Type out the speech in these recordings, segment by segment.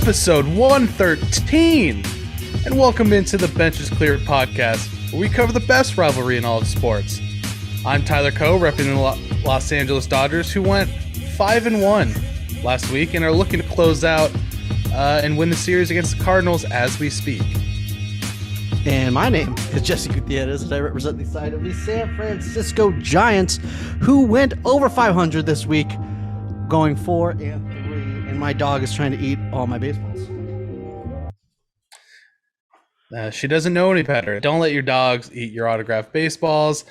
episode 113, and welcome into the Benches Cleared podcast, where we cover the best rivalry in all of sports. I'm Tyler Coe, representing the Los Angeles Dodgers, who went 5-1 last week and are looking to close out and win the series against the Cardinals as we speak. And my name is Jesse Gutierrez, and I represent the side of the San Francisco Giants, who went over 500 this week, going 4-3. And my dog is trying to eat all my baseballs. She doesn't know any better. Don't let your dogs eat your autographed baseballs.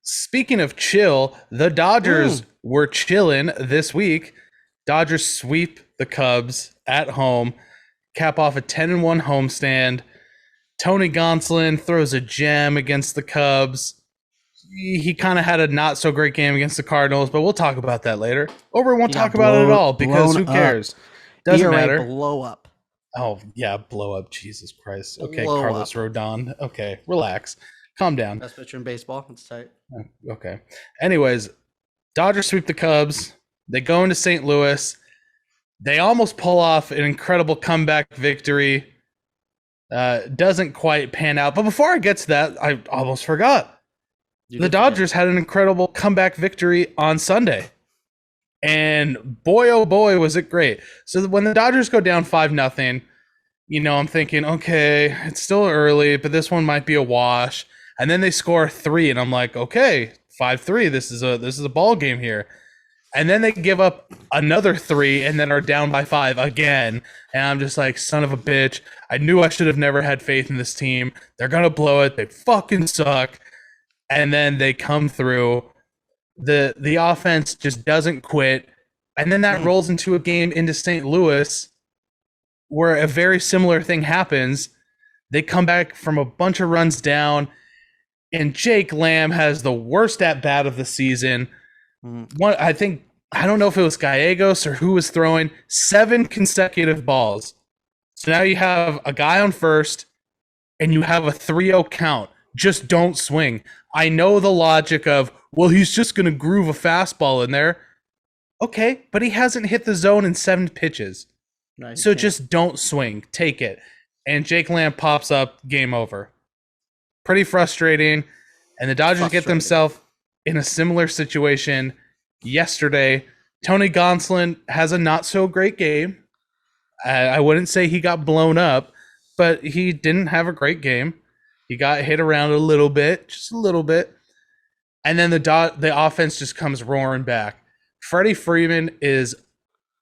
Speaking of chill, the Dodgers were chilling this week. Dodgers sweep the Cubs at home, cap off a 10-1 homestand. Tony Gonsolin throws a gem against the Cubs. He kind of had a not so great game against the Cardinals, but we'll talk about that later. Or we won't talk about it at all because who cares? Doesn't matter. Blow up. Oh, yeah, blow up. Jesus Christ. Okay, Blow Carlos Rodon. Okay, relax. Calm down. Best pitcher in baseball. It's tight. Okay. Anyways, Dodgers sweep the Cubs. They go into St. Louis. They almost pull off an incredible comeback victory. Doesn't quite pan out. But before I get to that, I almost forgot. The Dodgers had an incredible comeback victory on Sunday. And boy, oh boy, was it great. So when the Dodgers go down 5-0, I'm thinking, okay, it's still early, but this one might be a wash. And then they score 3, and I'm like, okay, 5-3, this is a ball game here. And then they give up another 3 and then are down by 5 again. And I'm just like, son of a bitch. I knew I should have never had faith in this team. They're going to blow it. They fucking suck. And then they come through. The offense just doesn't quit. And then that rolls into a game into St. Louis where a very similar thing happens. They come back from a bunch of runs down, and Jake Lamb has the worst at-bat of the season. I don't know if it was Gallegos or who was throwing 7 consecutive balls. So now you have a guy on first, and you have a 3-0 count. Just don't swing. I know the logic of, well, he's just going to groove a fastball in there. Okay, but he hasn't hit the zone in 7 pitches. No, so just don't swing. Take it. And Jake Lamb pops up, game over. Pretty frustrating. And the Dodgers get themselves in a similar situation yesterday. Tony Gonsolin has a not-so-great game. I wouldn't say he got blown up, but he didn't have a great game. He got hit around a little bit, just a little bit. And then the offense just comes roaring back. Freddie Freeman is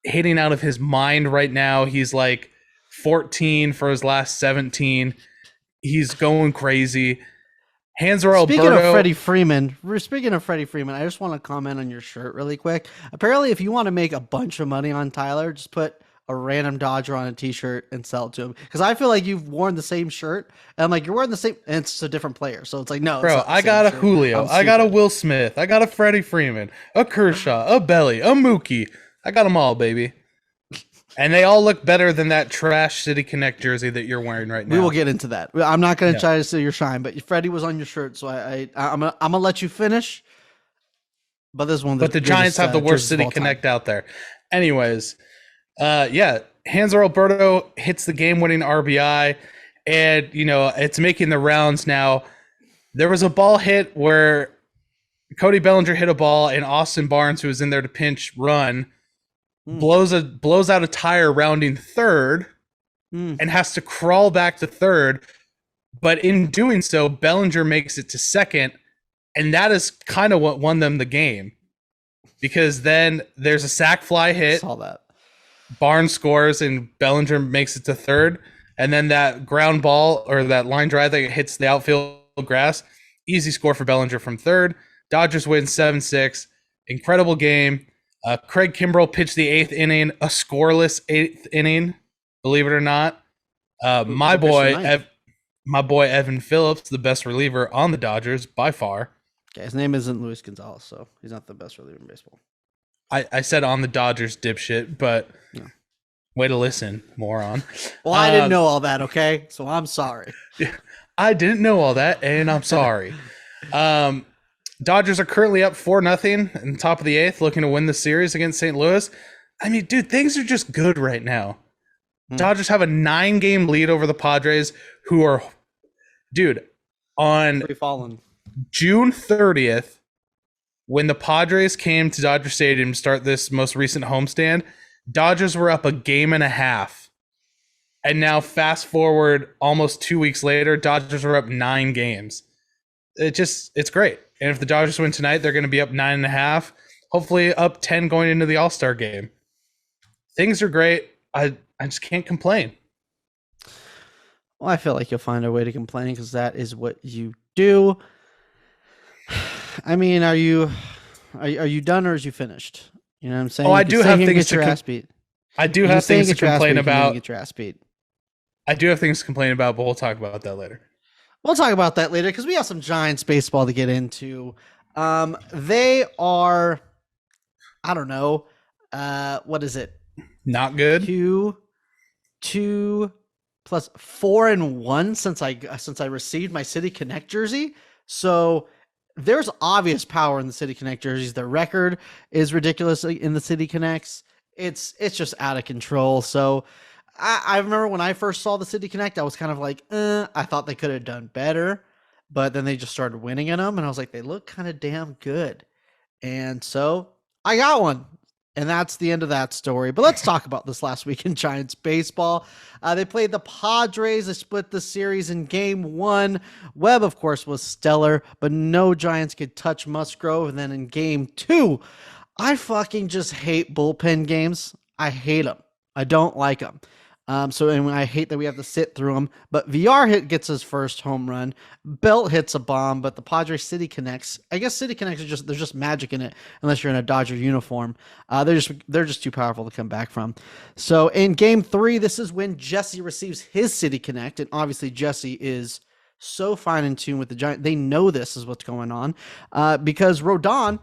hitting out of his mind right now. He's like 14 for his last 17. He's going crazy. Speaking of Freddie Freeman, I just want to comment on your shirt really quick. Apparently, if you want to make a bunch of money on Tyler, just put a random Dodger on a t-shirt and sell it to him, because I feel like you've worn the same shirt, and I'm like, you're wearing the same, and it's a different player, so it's like, no, bro, I got a Julio, I got a Will Smith, I got a Freddie Freeman, a Kershaw, a Belly, a Mookie. I got them all, baby. And they all look better than that trash City Connect jersey that you're wearing right now. We will get into that. I'm not going to try to steal your shine, but Freddie was on your shirt, so I'm gonna let you finish. But this one, but the Giants have the worst City Connect out there. Anyways, Hanser Alberto hits the game-winning RBI, and it's making the rounds now. There was a ball hit where Cody Bellinger hit a ball, and Austin Barnes, who was in there to pinch run, blows out a tire rounding third, and has to crawl back to third. But in doing so, Bellinger makes it to second, and that is kind of what won them the game, because then there's a sac fly hit. Saw that. Barnes scores and Bellinger makes it to third, and then that ground ball or that line drive that hits the outfield grass, easy score for Bellinger from third. Dodgers win 7-6. Incredible game. Craig Kimbrell pitched the 8th inning, a scoreless 8th inning, believe it or not. My boy Evan Phillips, the best reliever on the Dodgers by far. Okay, his name isn't Luis Gonzalez, so he's not the best reliever in baseball. I said on the Dodgers, dipshit, but way to listen, moron. Well, I didn't know all that, okay? So I'm sorry. I didn't know all that, and I'm sorry. Dodgers are currently up 4-0 in the top of the 8th, looking to win the series against St. Louis. I mean, dude, things are just good right now. Dodgers have a 9-game lead over the Padres, who are, dude, on Free falling. June 30th, when the Padres came to Dodger Stadium to start this most recent homestand, Dodgers were up a game and a half. And now fast forward almost 2 weeks later, Dodgers are up 9 games. It's great. And if the Dodgers win tonight, they're going to be up 9.5, hopefully up 10 going into the All-Star game. Things are great. I just can't complain. Well, I feel like you'll find a way to complain because that is what you do. I mean, are you done or is you finished? You know what I'm saying? Oh, I do have things to ass beat. I do have things to complain about. Get your ass beat. I do have things to complain about, but we'll talk about that later. We'll talk about that later because we have some Giants baseball to get into. They are, I don't know, what is it? Not good. 2 plus 4-1 since I received my City Connect jersey. So there's obvious power in the City Connect jerseys. Their record is ridiculous in the City Connects. It's just out of control. So I remember when I first saw the City Connect, I was kind of like, I thought they could have done better, but then they just started winning in them, and I was like, they look kind of damn good. And so I got one, and that's the end of that story. But let's talk about this last week in Giants baseball. They played the Padres. They split the series in game 1. Webb, of course, was stellar, but no Giants could touch Musgrove. And then in game 2, I fucking just hate bullpen games. I hate them. I don't like them. And I hate that we have to sit through them. But VR gets his first home run. Belt hits a bomb, but the Padres City Connects. I guess City Connects there's just magic in it, unless you're in a Dodger uniform. They're just too powerful to come back from. So in game 3, this is when Jesse receives his City Connect, and obviously Jesse is so fine in tune with the Giants. They know this is what's going on because Radam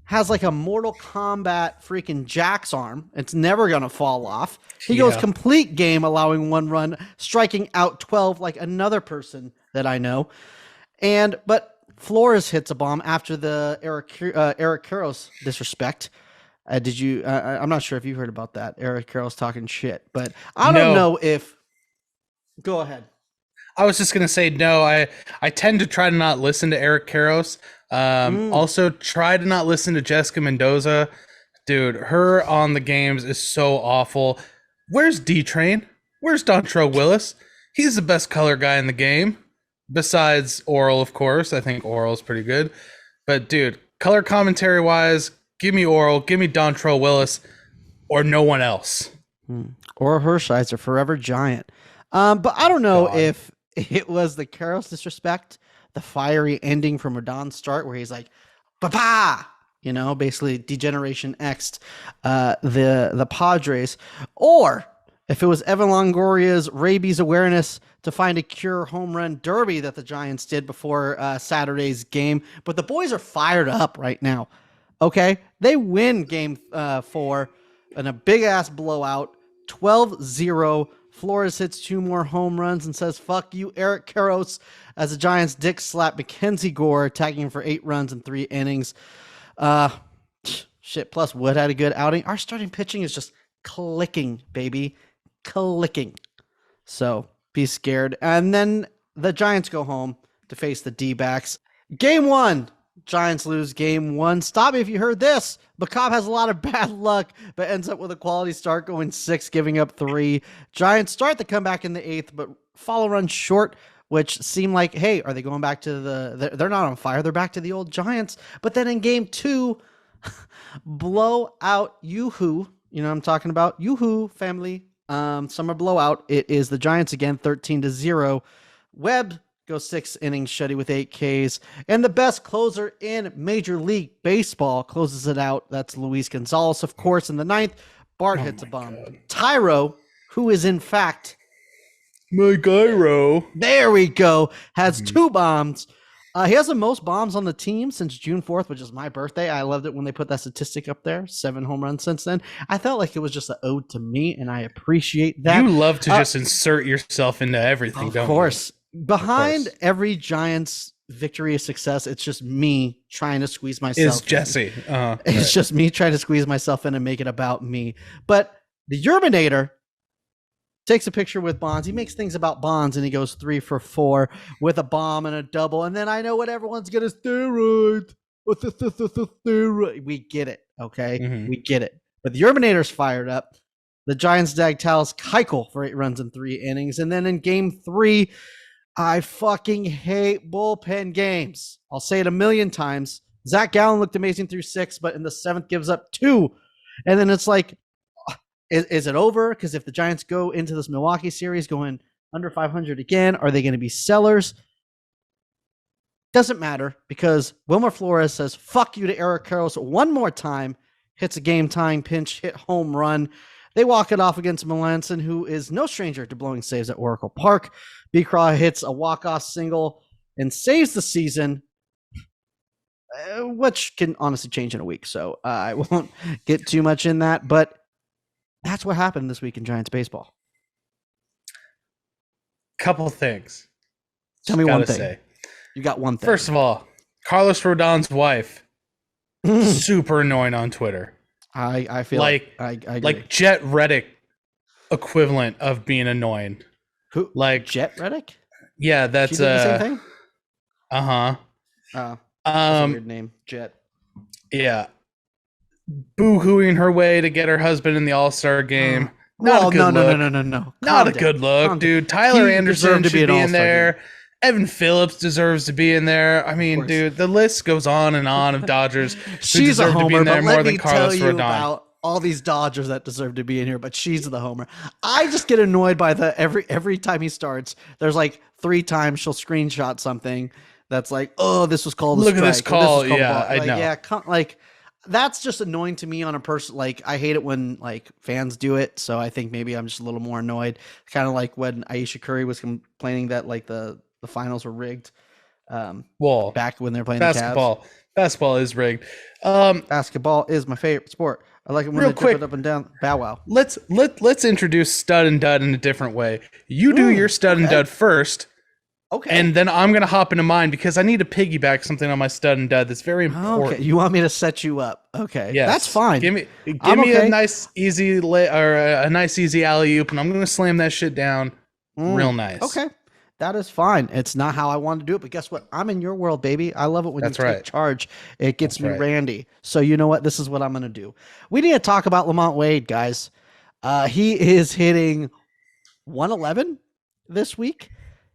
has like a Mortal Kombat freaking Jack's arm. It's never going to fall off. He goes complete game, allowing 1 run, striking out 12 like another person that I know. But Flores hits a bomb after the Eric Karros disrespect. I'm not sure if you heard about that. Eric Karros talking shit, but I don't know if. Go ahead. I was just going to say, no, I tend to try to not listen to Eric Karros. Also try to not listen to Jessica Mendoza. Dude, her on the games is so awful. Where's D-Train? Where's Dontrell Willis? He's the best color guy in the game. Besides Oral, of course. I think Oral's pretty good. But dude, color commentary wise, give me Oral, give me Dontrell Willis, or no one else. Or Hershiser, forever Giant. But I don't know if it was the Karros disrespect, the fiery ending from Radam's start where he's like, "Papa," basically Degeneration X'd the Padres, or if it was Evan Longoria's Rabies awareness to find a cure home run derby that the Giants did before Saturday's game. But the boys are fired up right now. Okay, they win game 4 in a big ass blowout, 12-0. Flores hits 2 more home runs and says, "Fuck you, Eric Karros," as the Giants dick slap Mackenzie Gore, tagging him for 8 runs in 3 innings. Shit, plus Wood had a good outing. Our starting pitching is just clicking, baby. Clicking. So be scared. And then the Giants go home to face the Dbacks. Game 1. Giants lose game 1. Stop me if you heard this. Cobb has a lot of bad luck, but ends up with a quality start, going 6, giving up 3. Giants start the comeback in the 8th, but follow run short, which seemed like, hey, are they going back to they're not on fire. They're back to the old Giants. But then in game 2, blow out Yoo-hoo. You know what I'm talking about? Yoo-hoo family. Summer blowout. It is the Giants again, 13-0. Webb goes 6 innings, shutty with 8 Ks. And the best closer in Major League Baseball closes it out. That's Luis Gonzalez, of course, in the 9th. Bart hits a bomb. God. Tyro, who is in fact my gyro. There we go. Has 2 bombs. He has the most bombs on the team since June 4th, which is my birthday. I loved it when they put that statistic up there. 7 home runs since then. I felt like it was just an ode to me, and I appreciate that. You love to just insert yourself into everything, don't you? Of course. Behind every Giants victory or success, it's just me trying to squeeze myself It's Jesse. It's just me trying to squeeze myself in and make it about me. But the Urbanator takes a picture with Bonds. He makes things about Bonds, and he goes 3 for 4 with a bomb and a double. And then I know what everyone's gonna steroid. We get it, okay? Mhm. We get it. But the Urbanator's fired up. The Giants dag Talis Keuchel for 8 runs in 3 innings. And then in game 3, I fucking hate bullpen games. I'll say it a million times. Zach Gallen looked amazing through 6, but in the 7th gives up 2. And then it's like, is it over? Because if the Giants go into this Milwaukee series going under 500 again, are they going to be sellers? Doesn't matter, because Wilmer Flores says fuck you to Eric Karros one more time, hits a game-tying pinch hit home run. They walk it off against Melanson, who is no stranger to blowing saves at Oracle Park. B-Craw hits a walk-off single and saves the season, which can honestly change in a week. So I won't get too much in that, but that's what happened this week in Giants baseball. Couple things. Tell me one thing. Say. You got one thing. First of all, Carlos Rodon's wife, super annoying on Twitter. I feel like I agree. like Jet Reddick equivalent of being annoying. Who? Like Jet Reddick? Yeah, that's she did the same thing. Uh-huh. Oh, that's a weird name, Jet. Yeah. Boo-hooing her way to get her husband in the All-Star game. No. Not a good look, dude. Tyler Anderson should be in there. Evan Phillips deserves to be in there. I mean, dude, the list goes on and on of Dodgers who she's deserve a homer, to be in there but more let than me Carlos tell you Rodon. about all these Dodgers that deserve to be in here, but she's the homer. I just get annoyed by the every time he starts. There's like 3 times she'll screenshot something that's like, oh, this was called a Look strike. at this call. Yeah, like, I know. Yeah, like that's just annoying to me on a person. Like I hate it when like fans do it. So I think maybe I'm just a little more annoyed. Kind of like when Aisha Curry was complaining that like the finals were rigged. Well, back when they're playing basketball. The Cavs. Basketball is rigged. Basketball is my favorite sport. I like it when they jump it up and down. Bow wow. Let's introduce stud and dud in a different way. You do your stud and dud first. Okay. And then I'm gonna hop into mine because I need to piggyback something on my stud and dud that's very important. Okay. You want me to set you up? Okay. Yes. That's fine. Give me a nice easy a nice easy alley oop, and I'm gonna slam that shit down real nice. Okay. That is fine. It's not how I want to do it, but guess what? I'm in your world, baby. I love it when you take charge. It gets me randy. So you know what? This is what I'm going to do. We need to talk about Lamont Wade, guys. He is hitting 111 this week.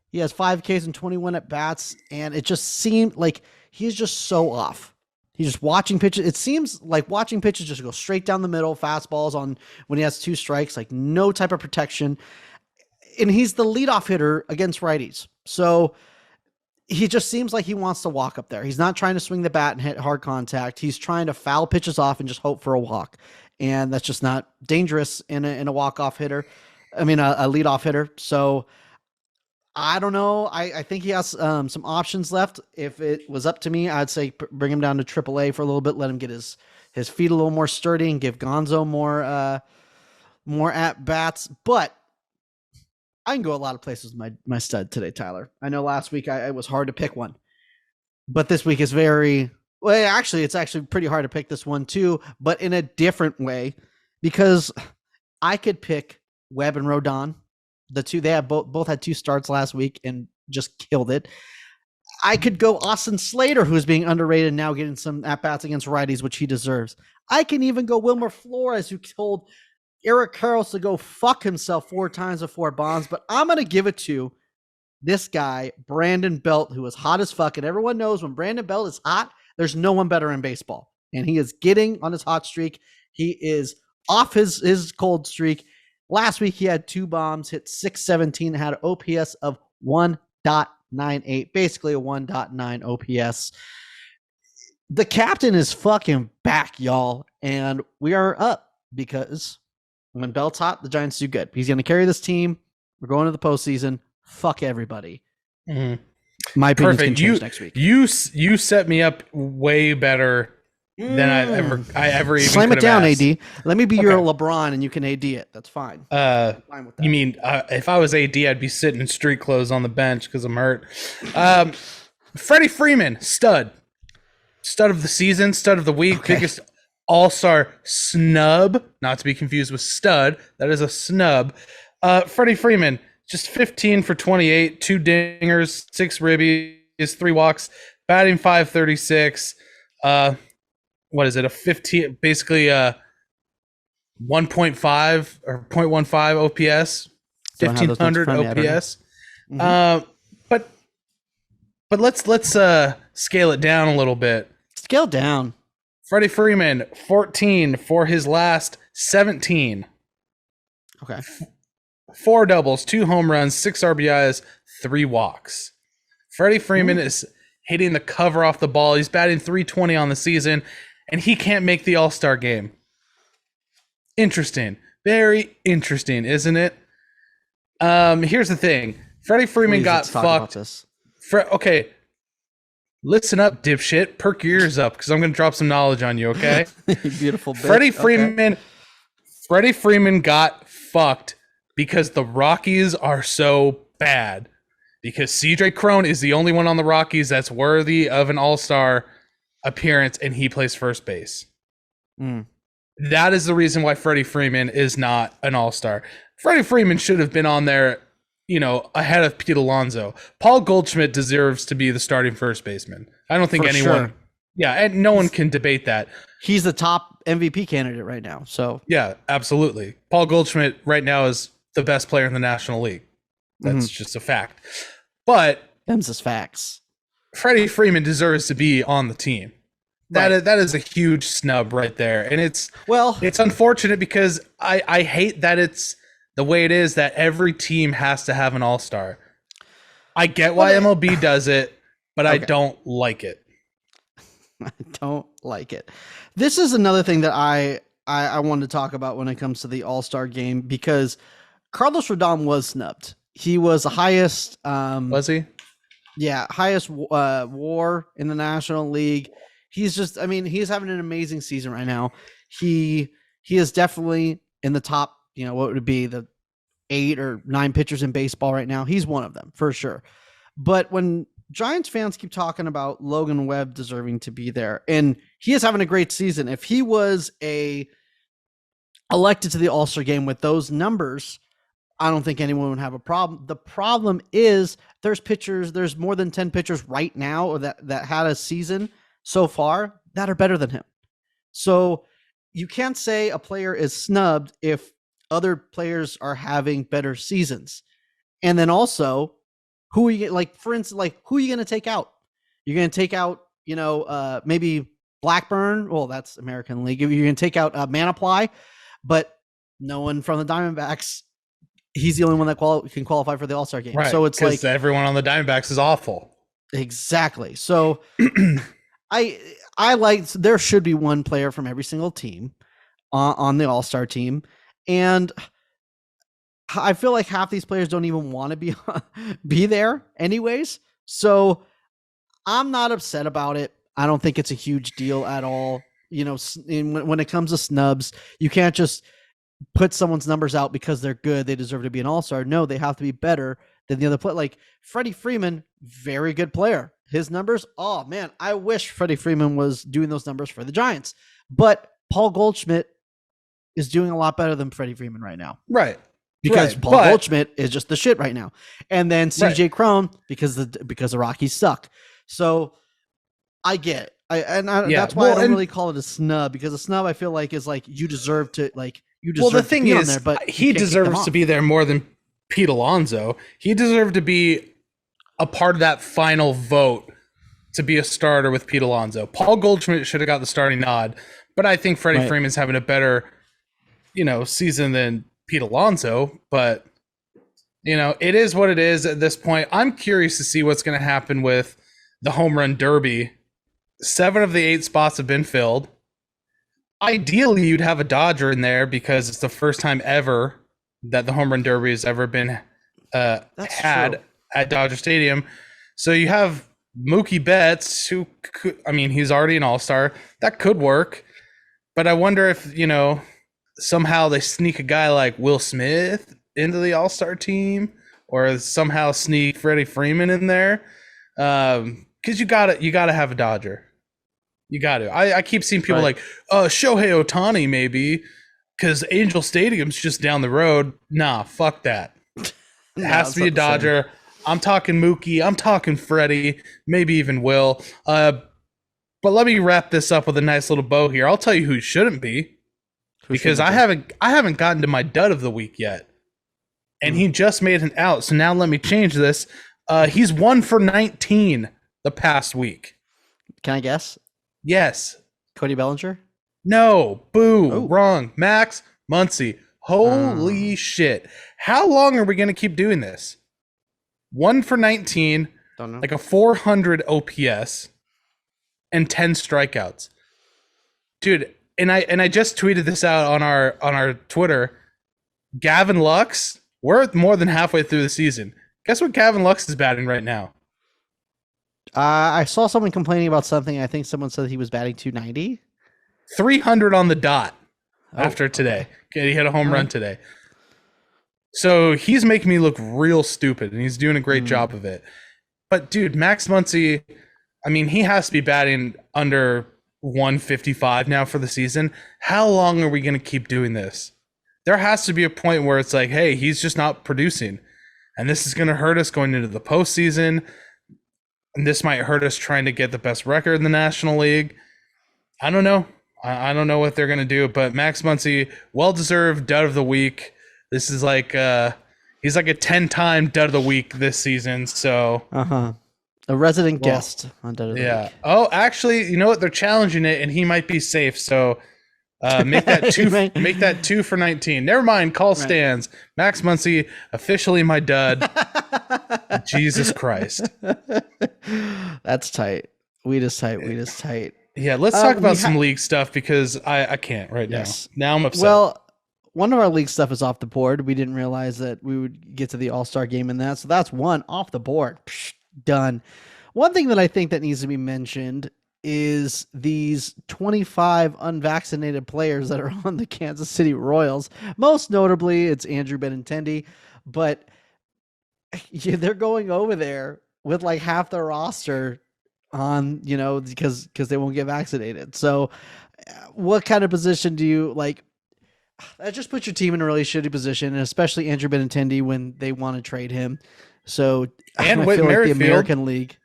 He has 5 Ks and 21 at bats, and it just seemed like he's just so off. He's just watching pitches. It seems like watching pitches just go straight down the middle, fastballs on when he has 2 strikes, like no type of protection. And he's the leadoff hitter against righties. So he just seems like he wants to walk up there. He's not trying to swing the bat and hit hard contact. He's trying to foul pitches off and just hope for a walk. And that's just not dangerous in a walk-off hitter. I mean, a leadoff hitter. So I don't know. I think he has some options left. If it was up to me, I'd say bring him down to AAA for a little bit. Let him get his feet a little more sturdy and give Gonzo more at-bats. But I can go a lot of places with my stud today, Tyler. I know last week it was hard to pick one, but this week is it's actually pretty hard to pick this one too, but in a different way, because I could pick Webb and Rodon. The two, they have both had 2 starts last week and just killed it. I could go Austin Slater, who's being underrated now, getting some at-bats against righties, which he deserves. I can even go Wilmer Flores, who told Eric Karros to go fuck himself 4 times with 4 bombs, but I'm going to give it to this guy, Brandon Belt, who is hot as fuck. And everyone knows when Brandon Belt is hot, there's no one better in baseball. And he is getting on his hot streak. He is off his cold streak. Last week, he had 2 bombs, hit .617, had an OPS of 1.98, basically a 1.9 OPS. The captain is fucking back, y'all. And we are up because when Belt's hot, the Giants do good. He's going to carry this team. We're going to the postseason. Fuck everybody. Mm-hmm. My opinion can change next week. You set me up way better than I ever even slam it down, asked. AD. Let me be your LeBron and you can AD it. That's fine. Fine with that. You mean if I was AD, I'd be sitting in street clothes on the bench because I'm hurt. Freddie Freeman, stud of the season, stud of the week, biggest all-star snub, not to be confused with stud. That is a snub. Freddie Freeman, just 15 for 28, 2 dingers, 6 ribbies, 3 walks, batting 536. What is it? A 15, basically 1.5 or 0.15 OPS, Don't have those notes in 1500 front of me, I don't OPS. But let's scale it down a little bit. Scale down. Freddie Freeman, 14 for his last 17. Okay. 4 doubles, 2 home runs, 6 RBIs, 3 walks. Freddie Freeman is hitting the cover off the ball. He's batting 320 on the season, and he can't make the All-Star game. Interesting. Very interesting, isn't it? Here's the thing. Freddie Freeman got fucked. Okay. Listen up, dipshit. Perk your ears up, because I'm going to drop some knowledge on you, okay? Beautiful bitch. Freddie Freeman got fucked because the Rockies are so bad. Because CJ Cron is the only one on the Rockies that's worthy of an All-Star appearance, and he plays first base. That is the reason why Freddie Freeman is not an All-Star. Freddie Freeman should have been on there, ahead of Pete Alonso. Paul Goldschmidt deserves to be the starting first baseman. I don't think anyone. Sure. Yeah, and no one can debate that. He's the top MVP candidate right now. So yeah, absolutely. Paul Goldschmidt right now is the best player in the National League. That's just a fact. But them's just facts. Freddie Freeman deserves to be on the team. That is a huge snub right there. And it's unfortunate because I hate that it's the way it is that every team has to have an all-star. I get why MLB does it, but I don't like it. I don't like it. This is another thing that I wanted to talk about when it comes to the all-star game, because Carlos Radam was snubbed. He was the highest. Was he? Yeah, highest WAR in the National League. He's he's having an amazing season right now. He is definitely in the top, what would it be, the 8 or 9 pitchers in baseball right now. He's one of them for sure. But when Giants fans keep talking about Logan Webb deserving to be there, and he is having a great season. If he was elected to the All-Star game with those numbers, I don't think anyone would have a problem. The problem is there's more than 10 pitchers right now that had a season so far that are better than him. So you can't say a player is snubbed if other players are having better seasons. And then also, who are you, for instance, who are you going to take out? You're going to take out, maybe Blackburn. Well, that's American League. You're going to take out Manaply, but no one from the Diamondbacks. He's the only one that can qualify for the All-Star game. Right, so it's like everyone on the Diamondbacks is awful. Exactly. So there should be one player from every single team on the All-Star team. And I feel like half these players don't even want to be there anyways. So I'm not upset about it. I don't think it's a huge deal at all. When it comes to snubs, you can't just put someone's numbers out because they're good, they deserve to be an all-star. No, they have to be better than the other player. Like Freddie Freeman, very good player. His numbers, oh man, I wish Freddie Freeman was doing those numbers for the Giants. But Paul Goldschmidt is doing a lot better than Freddie Freeman right now. Right. Because Paul Goldschmidt is just the shit right now. And then CJ Cron because the Rockies suck. So I get it. That's why I don't really call it a snub, because a snub I feel like is you deserve to the thing is, there, but he deserves to be there more than Pete Alonso. He deserved to be a part of that final vote to be a starter with Pete Alonso. Paul Goldschmidt should have got the starting nod, but I think Freddie Freeman's having a better, season than Pete Alonso. But it is what it is at this point. I'm curious to see what's going to happen with the home run derby. 7 of the 8 spots have been filled. Ideally, you'd have a Dodger in there because it's the first time ever that the home run derby has ever been had at Dodger Stadium. So you have Mookie Betts, who he's already an all-star. That could work. But I wonder if, somehow they sneak a guy like Will Smith into the all-star team, or somehow sneak Freddie Freeman in there. Because you gotta have a Dodger. You got to. I keep seeing people like Shohei Ohtani maybe, because Angel Stadium's just down the road. Nah, fuck that. It has to be a Dodger. I'm talking Mookie. I'm talking Freddie. Maybe even Will. But let me wrap this up with a nice little bow here. I'll tell you who shouldn't be, because I haven't gotten to my dud of the week yet, and he just made an out. So now let me change this. He's 1 for 19 the past week. Can I guess? Yes. Cody Bellinger? No. Boo. Wrong. Max Muncy. Holy shit. How long are we going to keep doing this? 1 for 19, Don't know. like a 400 OPS, and 10 strikeouts. Dude, and I just tweeted this out on our Twitter. Gavin Lux, we're more than halfway through the season. Guess what Gavin Lux is batting right now? I saw someone complaining about something. I think someone said he was batting 290. 300 on the dot after today. Okay, he hit a home run today. So he's making me look real stupid, and he's doing a great job of it. But, dude, Max Muncy, I mean, he has to be batting under 155 now for the season. How long are we going to keep doing this? There has to be a point where it's like, hey, he's just not producing. And this is going to hurt us going into the postseason. And this might hurt us trying to get the best record in the National League. I don't know. I don't know what they're going to do. But Max Muncy, well-deserved dud of the week. This is like he's like a 10-time dud of the week this season. So a resident guest on dud of the week. Oh, actually, you know what? They're challenging it, and he might be safe. So make that two. Make that 2 for 19. Never mind. Call stands. Max Muncy officially my dud. Jesus Christ. That's tight. Weed is tight. Yeah, let's talk about some league stuff, because I can't right now. Now I'm upset. Well, one of our league stuff is off the board. We didn't realize that we would get to the All-Star game in that. So that's one off the board. Psh, done. One thing that I think that needs to be mentioned is these 25 unvaccinated players that are on the Kansas City Royals. Most notably, it's Andrew Benintendi. But they're going over there with like half their roster on, because they won't get vaccinated. So what kind of position do you like? That just puts your team in a really shitty position, and especially Andrew Benintendi when they want to trade him. So and I Whit feel like Merrifield, the American League.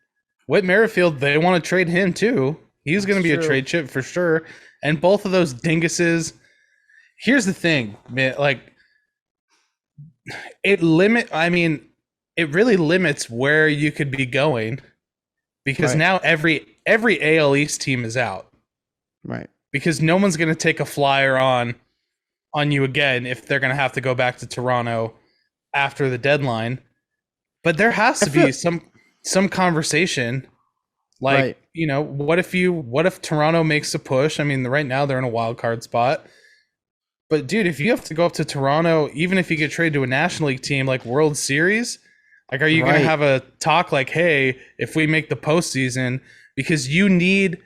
Whit Merrifield, they want to trade him too. He's going to be a trade chip for sure. And both of those dinguses. Here's the thing, man. Like it really limits where you could be going, because now every AL East team is out. Right. Because no one's going to take a flyer on you again if they're going to have to go back to Toronto after the deadline. But there has to be some conversation, like, what if Toronto makes a push? I mean, right now they're in a wild card spot. But dude, if you have to go up to Toronto, even if you get traded to a National League team like World Series, like, are you going to have a talk like, hey, if we make the postseason, because you need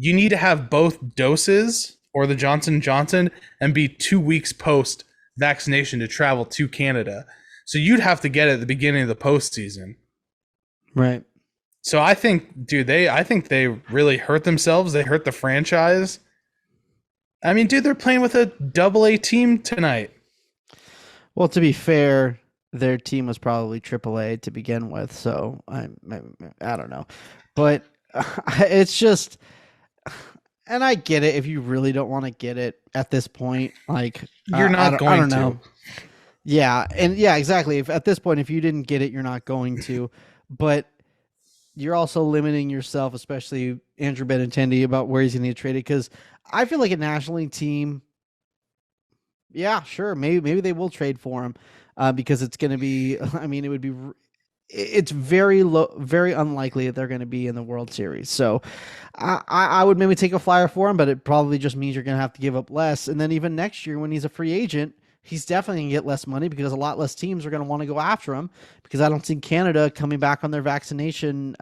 to have both doses or the Johnson & Johnson and be 2 weeks post vaccination to travel to Canada. So you'd have to get it at the beginning of the postseason. Right. So I think, dude, they really hurt themselves. They hurt the franchise. I mean, dude, they're playing with a AA team tonight. Well, to be fair, their team was probably AAA to begin with. So I don't know, but it's just, and I get it if you really don't want to get it at this point. Like, you're not going I don't to. know. Yeah, and yeah, exactly. If at this point, if you didn't get it, you're not going to. But you're also limiting yourself, especially Andrew Benintendi, about where he's going to get traded. Because I feel like a National League team, yeah, sure, maybe they will trade for him, because it's going to be. I mean, it's very low, very unlikely that they're going to be in the World Series. So I would maybe take a flyer for him, but it probably just means you're going to have to give up less. And then even next year when he's a free agent, he's definitely going to get less money, because a lot less teams are going to want to go after him, because I don't see Canada coming back on their vaccination,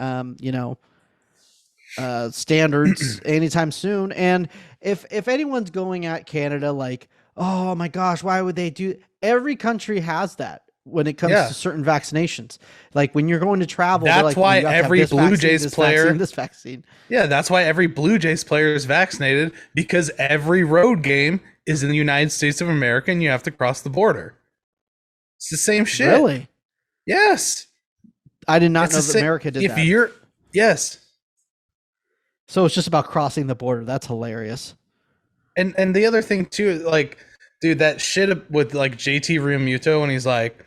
standards anytime soon. And if anyone's going at Canada like, oh my gosh, why would they do? Every country has that. when it comes Yeah. to certain vaccinations. Like when you're going to travel, they're That's like, why you have to have every this Blue vaccine, Jays this player- vaccine, this vaccine. Yeah, that's why every Blue Jays player is vaccinated, because every road game is in the United States of America and you have to cross the border. It's the same shit. Really? Yes. I did not It's know the that same- America did if that. you're yes. So it's just about crossing the border. That's hilarious. And the other thing too, like, dude, that shit with like JT Realmuto when he's like,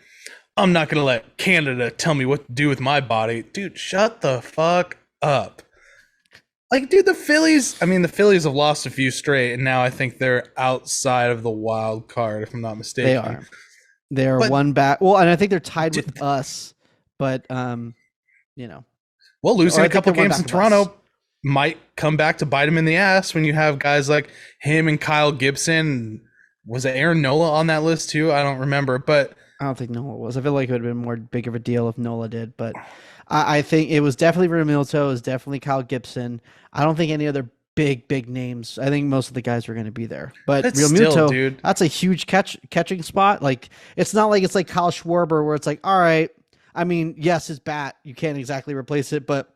I'm not gonna let Canada tell me what to do with my body. Dude, shut the fuck up. Like, dude, the Phillies have lost a few straight, and now I think they're outside of the wild card, if I'm not mistaken. They are. They're But- one back. Well, and I think they're tied with us, but you know. Well, losing Or I a think couple they're one games in back of us. Toronto might come back to bite them in the ass when you have guys like him and Kyle Gibson. Was it Aaron Nola on that list too? I don't remember, but I don't think Nola was. I feel like it would have been more big of a deal if Nola did, but I think it was definitely Realmuto. It was definitely Kyle Gibson. I don't think any other big names. I think most of the guys were going to be there, but Realmuto, still, dude. that's a huge catching spot. Like it's not like it's like Kyle Schwarber where it's like, all right. I mean, yes, his bat, you can't exactly replace it, but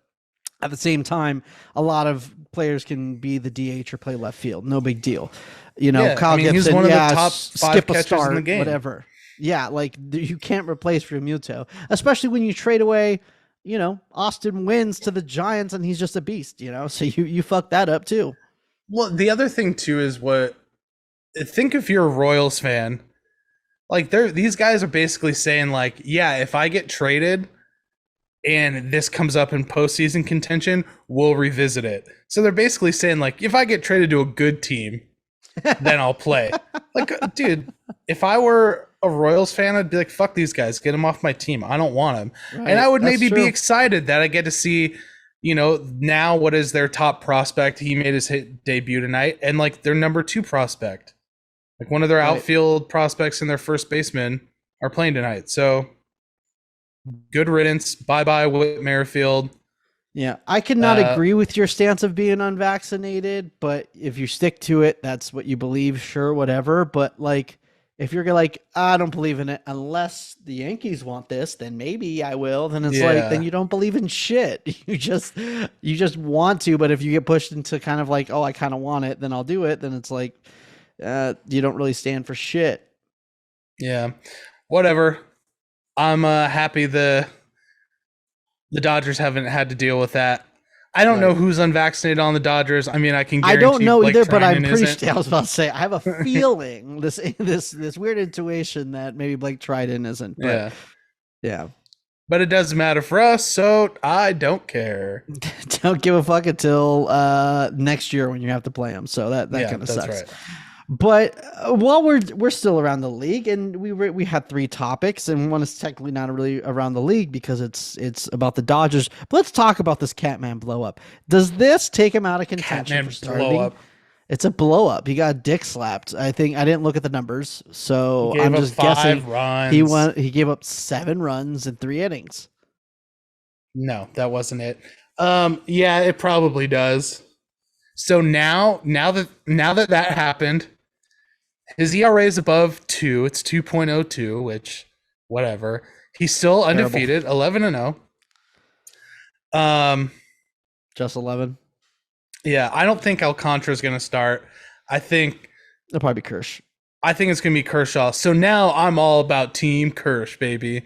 at the same time, a lot of players can be the DH or play left field. No big deal. You know, Yeah, Kyle I mean, Gibson, he's one of the yeah, top five skip a catchers in start, the game. whatever. Yeah, like you can't replace Realmuto, especially when you trade away, you know, Austin Wins to the Giants and he's just a beast, you know? So you fuck that up too. Well, the other thing too is think if you're a Royals fan, like these guys are basically saying like, yeah, if I get traded and this comes up in postseason contention, we'll revisit it. So they're basically saying like, if I get traded to a good team, then I'll play. Like, dude, if I were a Royals fan, I'd be like, fuck these guys, get them off my team. I don't want them. Right, And I would that's maybe be true. excited that I get to see, you know, now what is their top prospect? He made his debut tonight, and like their number 2 prospect, like one of their Right. outfield prospects and their first baseman are playing tonight. So good riddance. Bye-bye, Whit Merrifield. Yeah, I cannot agree with your stance of being unvaccinated, but if you stick to it, that's what you believe, sure, whatever. But like, if you're like, I don't believe in it unless the Yankees want this, then maybe I will. Then it's like, then you don't believe in shit. You just want to, but if you get pushed into kind of like, oh, I kind of want it, then I'll do it. Then it's like, you don't really stand for shit. Yeah, whatever. I'm happy the Dodgers haven't had to deal with that. I don't know who's unvaccinated on the Dodgers. I mean, I can guarantee I don't know Blake either, but I'm Trinan pretty isn't. sure I was about to say I have a feeling this weird intuition that maybe Blake Trinan isn't. But yeah. But it doesn't matter for us, so I don't care. Don't give a fuck until next year when you have to play them. So that kind of sucks. Right. But while we're still around the league, and we had 3 topics, and one is technically not really around the league because it's about the Dodgers. But let's talk about this Catman blow up. Does this take him out of contention Catman for starting? blow up. It's a blow up. He got dick slapped. I think I didn't look at the numbers, so Gave I'm up just 5 guessing. runs. He gave up 7 runs in 3 innings. No, that wasn't it. Yeah, it probably does. So now that happened, his ERA is above 2. It's 2.02, which whatever. He's still undefeated, 11-0. Just 11. Yeah, I don't think Alcantara is going to start. I think It'll probably be Kirsch. it's going to be Kershaw. So now I'm all about Team Kirsch, baby.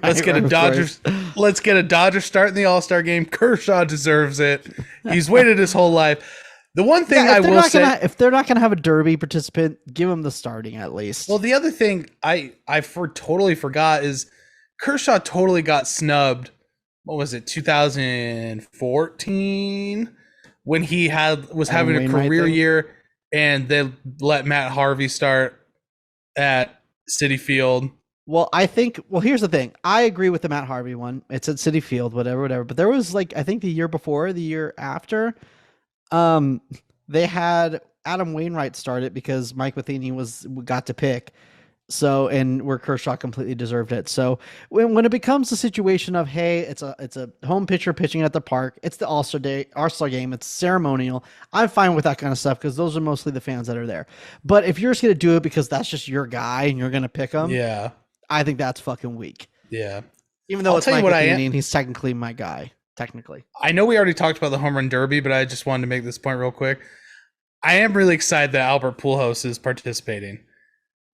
Let's get a Dodgers. Let's get a Dodgers start in the All-Star game. Kershaw deserves it. He's waited his whole life. The one thing I will say, if they're not going to have a Derby participant, give him the starting at least. well, the other thing I totally forgot is Kershaw totally got snubbed. What was it, 2014, when he was having a Wainwright career thing? year, and they let Matt Harvey start at Citi Field. Well, here's the thing. I agree with the Matt Harvey one. It's at Citi Field, whatever. But there was I think the year before, the year after, they had Adam Wainwright start it because Mike Matheny got to pick. So, and where Kershaw completely deserved it. So when it becomes a situation of, hey, it's a home pitcher pitching at the park, it's the All-Star game, it's ceremonial. I'm fine with that kind of stuff because those are mostly the fans that are there. But if you're just going to do it because that's just your guy and you're going to pick him, Yeah. I think that's fucking weak. Yeah. Even though I'll it's tell you Mike what Matheny and he's technically my guy. Technically. I know we already talked about the home run derby, but I just wanted to make this point real quick. I am really excited that Albert Pujols is participating.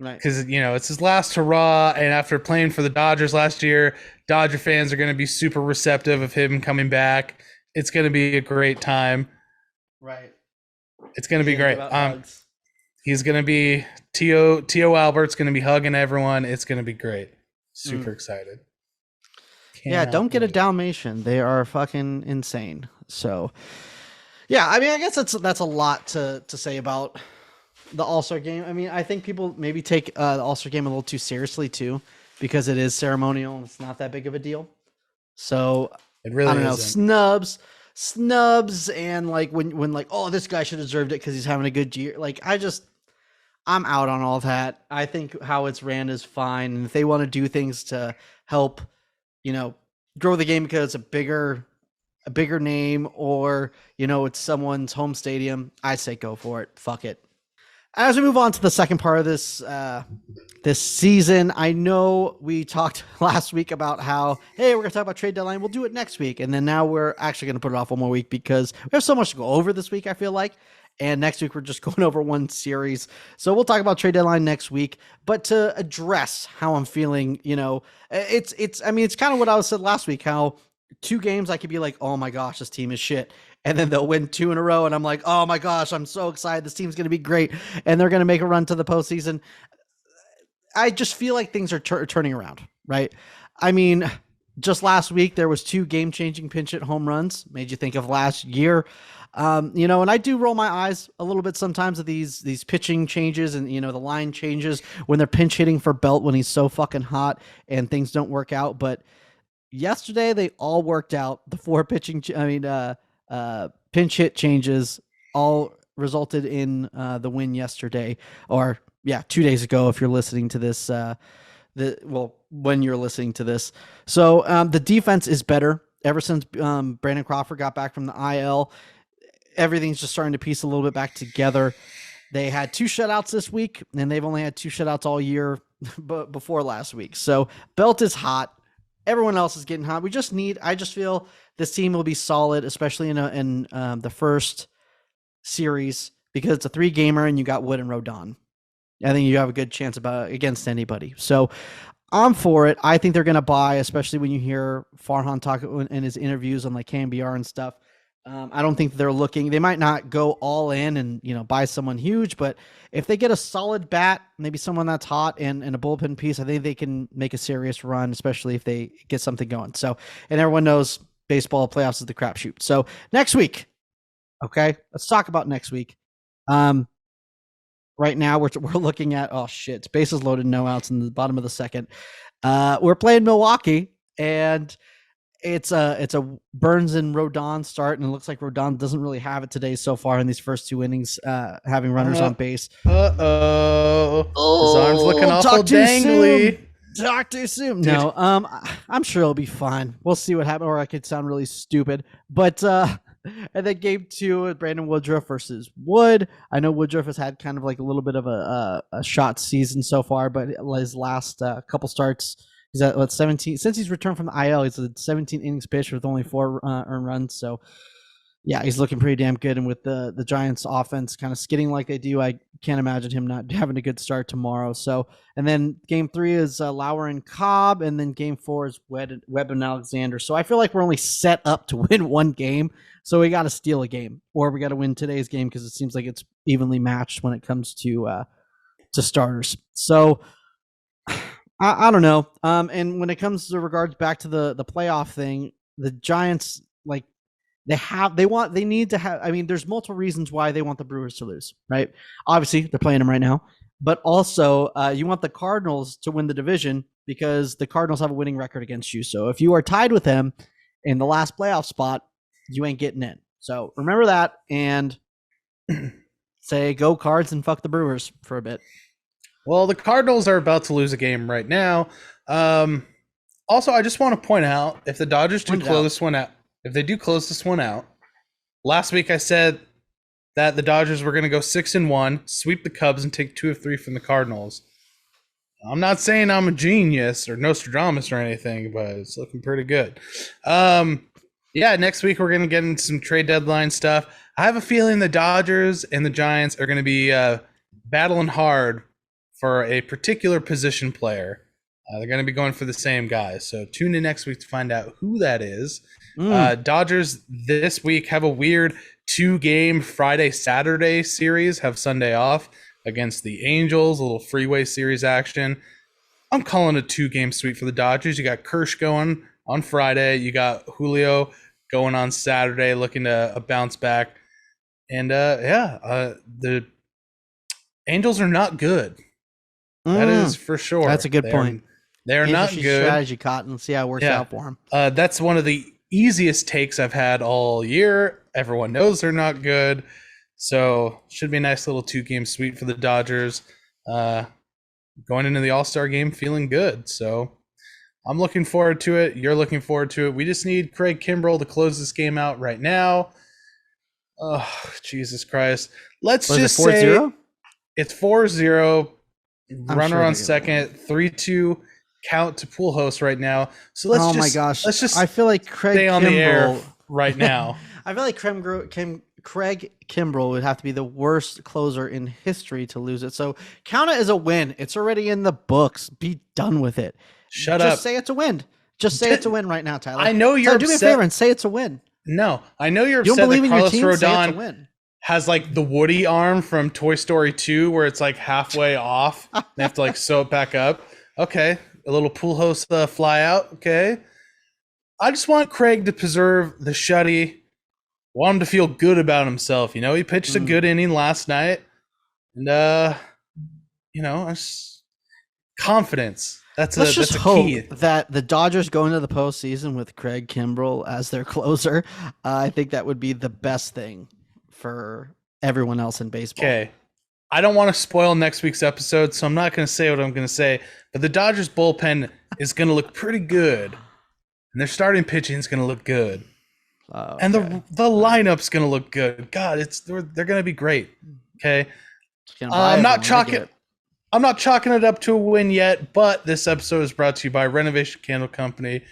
Right. Because, it's his last hurrah, and after playing for the Dodgers last year, Dodger fans are going to be super receptive of him coming back. It's going to be a great time. Right. It's going to be great. He's going to be T.O. Albert's going to be hugging everyone. It's going to be great. Super excited. Don't get a Dalmatian. They are fucking insane. So, yeah, I mean, I guess that's a lot to say about the All-Star game. I mean, I think people maybe take the All-Star game a little too seriously too, because it is ceremonial and it's not that big of a deal. So it really I don't know, snubs, and like when like, oh, this guy should have deserved it because he's having a good year. Like I'm out on all that. I think how it's ran is fine, and if they want to do things to help, grow the game because it's a bigger name, or it's someone's home stadium, I say go for it. Fuck it. As we move on to the second part of this season, I know we talked last week about how, hey, we're going to talk about trade deadline. We'll do it next week. And then now we're actually going to put it off one more week because we have so much to go over this week, I feel like. And next week, we're just going over one series. So we'll talk about trade deadline next week. But to address how I'm feeling, it's kind of what I said last week, how 2 games I could be like, oh my gosh, this team is shit. And then they'll win 2 in a row. And I'm like, oh my gosh, I'm so excited. This team's going to be great. And they're going to make a run to the postseason. I just feel like things are turning around, right? I mean, just last week, there was 2 game-changing pinch hit home runs. Made you think of last year. And I do roll my eyes a little bit sometimes at these pitching changes and, the line changes when they're pinch hitting for Belt when he's so fucking hot and things don't work out. But yesterday, they all worked out. The 4 pinch hit changes all resulted in the win yesterday, or 2 days ago if you're listening to this when you're listening to this. So the defense is better ever since Brandon Crawford got back from the IL. Everything's just starting to piece a little bit back together. They had 2 shutouts this week, and they've only had 2 shutouts all year before last week. So Belt is hot. Everyone else is getting hot. I just feel this team will be solid, especially in the first series, because it's a 3-gamer and you got Wood and Rodon. I think you have a good chance against anybody. So I'm for it. I think they're going to buy, especially when you hear Farhan talk in his interviews on like KNBR and stuff. I don't think they're looking. They might not go all in and buy someone huge, but if they get a solid bat, maybe someone that's hot and a bullpen piece, I think they can make a serious run, especially if they get something going. So, and everyone knows baseball playoffs is the crapshoot. So next week, okay, let's talk about next week. Right now we're looking at it's bases loaded, no outs in the bottom of the second. We're playing Milwaukee, and it's a Burns and Rodon start, and it looks like Rodon doesn't really have it today so far in these first 2 innings, having runners on base. His arm's looking awful dangly. Talk too soon. No, I'm sure it'll be fine. We'll see what happens, or I could sound really stupid. But and then game 2, Brandon Woodruff versus Wood. I know Woodruff has had kind of like a little bit of a shot season so far, but his last couple starts, he's at 17. Since he's returned from the IL, he's at 17 innings pitched with only 4 earned runs. So yeah, he's looking pretty damn good. And with the Giants offense kind of skidding like they do, I can't imagine him not having a good start tomorrow. So, and then game 3 is Lauer and Cobb, and then game 4 is Webb and Alexander. So I feel like we're only set up to win 1 game. So we got to steal a game, or we got to win today's game, because it seems like it's evenly matched when it comes to starters. So I don't know. And when it comes to regards back to the playoff thing, the Giants, like, they need to have, I mean, there's multiple reasons why they want the Brewers to lose, right? Obviously, they're playing them right now, but also you want the Cardinals to win the division, because the Cardinals have a winning record against you. So if you are tied with them in the last playoff spot, you ain't getting in. So remember that, and say go Cards and fuck the Brewers for a bit. Well, the Cardinals are about to lose a game right now. Also, I just want to point out, if the Dodgers do close this one out, if they do close this one out, last week I said that the Dodgers were going to go 6-1, sweep the Cubs, and take 2 of 3 from the Cardinals. I'm not saying I'm a genius or Nostradamus or anything, but it's looking pretty good. Yeah, next week we're going to get into some trade deadline stuff. I have a feeling the Dodgers and the Giants are going to be battling hard for a particular position player. They're going to be going for the same guy. So tune in next week to find out who that is. Dodgers this week have a weird 2-game Friday-Saturday series, have Sunday off against the Angels, a little freeway series action. I'm calling a 2-game sweep for the Dodgers. You got Kersh going on Friday. You got Julio going on Saturday, looking to bounce back. And the Angels are not good. That is for sure. That's a good point. They're not good. Strategy, Cotton. See how it works out for them. That's one of the easiest takes I've had all year. Everyone knows they're not good. So should be a nice little 2-game sweep for the Dodgers. Going into the All-Star game feeling good. So I'm looking forward to it. You're looking forward to it. We just need Craig Kimbrell to close this game out right now. Oh, Jesus Christ. Let's just say 4-0? It's 4-0. Runner sure on second. 3-2 count to Pujols right now. So let's my gosh. Let's just I feel like Craig stay on Kimbrell, the air right now. I feel like Craig Kimbrell would have to be the worst closer in history to lose it. So count it as a win. It's already in the books. Be done with it. Shut up. Just say it's a win. Just say it's a win right now, Tyler. I know you're Tyler, do me a upset. favor and say it's a win. No, I know you're You upset don't believe that in your Carlos team? Say it's a Rodon win. has like the Woody arm from Toy Story 2 where it's like halfway off. They have to like sew it back up. Okay. A little Pujols fly out. Okay. I just want Craig to preserve the shutty. Want him to feel good about himself. You know, he pitched a good inning last night. And, confidence. Let's just a hope key. that the Dodgers go into the postseason with Craig Kimbrell as their closer. I think that would be the best thing for everyone else in baseball. Okay. I don't want to spoil next week's episode, so I'm not going to say what I'm going to say. But the Dodgers bullpen is going to look pretty good. And their starting pitching is going to look good. Okay. And the lineup's going to look good. God, they're going to be great. Okay. I'm not chalking it up to a win yet, but this episode is brought to you by Renovation Candle Company,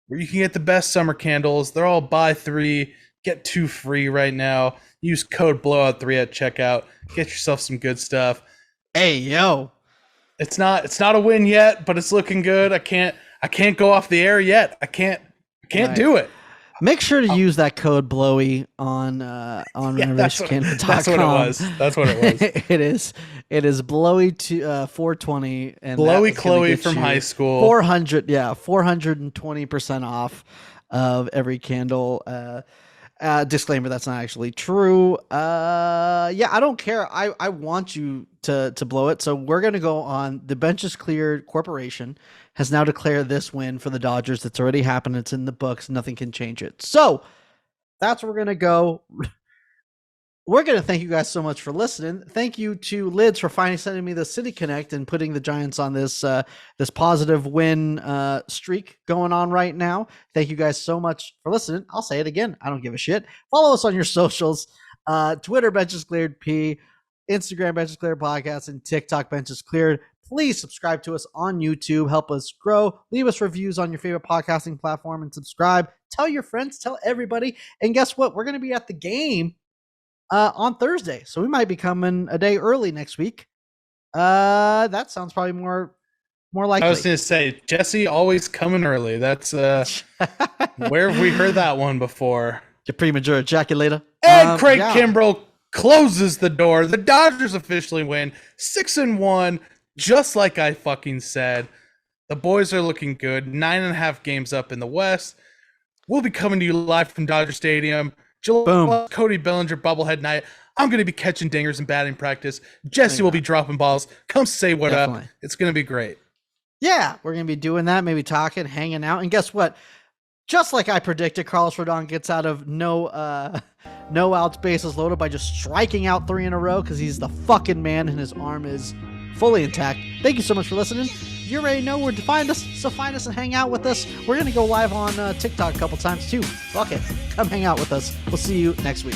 where you can get the best summer candles. They're all buy 3, get 2 free right now. Use code BLOWOUT3 at checkout. Get yourself some good stuff. Hey, yo. It's not a win yet, but it's looking good. I can't go off the air yet. I can't do it. Make sure to use that code BLOWY on renovationcandle.com. That's what it was. It is BLOWY to 420 and Blowy Chloe from high school. 420% off of every candle. Disclaimer, that's not actually true. I don't care. I want you to blow it. So we're going to go on. The Benches Cleared Corporation has now declared this win for the Dodgers. It's already happened. It's in the books. Nothing can change it. So that's where we're going to go. We're going to thank you guys so much for listening. Thank you to Lids for finally sending me the City Connect and putting the Giants on this positive win streak going on right now. Thank you guys so much for listening. I'll say it again. I don't give a shit. Follow us on your socials. Twitter, Benches Cleared P, Instagram, Benches Cleared Podcast, and TikTok, Benches Cleared. Please subscribe to us on YouTube. Help us grow. Leave us reviews on your favorite podcasting platform and subscribe. Tell your friends. Tell everybody. And guess what? We're going to be at the game on Thursday. So we might be coming a day early next week. That sounds probably more likely. I was going to say, Jesse always coming early. That's where have we heard that one before? You premature ejaculator. And Craig Kimbrell closes the door. The Dodgers officially win 6-1, just like I fucking said. The boys are looking good. 9.5 games up in the West. We'll be coming to you live from Dodger Stadium. Boom. Cody Bellinger bubblehead night. I'm going to be catching dingers in batting practice. Jesse will be dropping balls. Come say what up. It's going to be great. Yeah, we're going to be doing that, maybe talking, hanging out. And guess what? Just like I predicted, Carlos Rodon gets out of no outs, bases loaded by just striking out 3 in a row because he's the fucking man and his arm is fully intact. Thank you so much for listening. You already know where to find us, so find us and hang out with us. We're going to go live on TikTok a couple times too. Fuck it. Come hang out with us. We'll see you next week.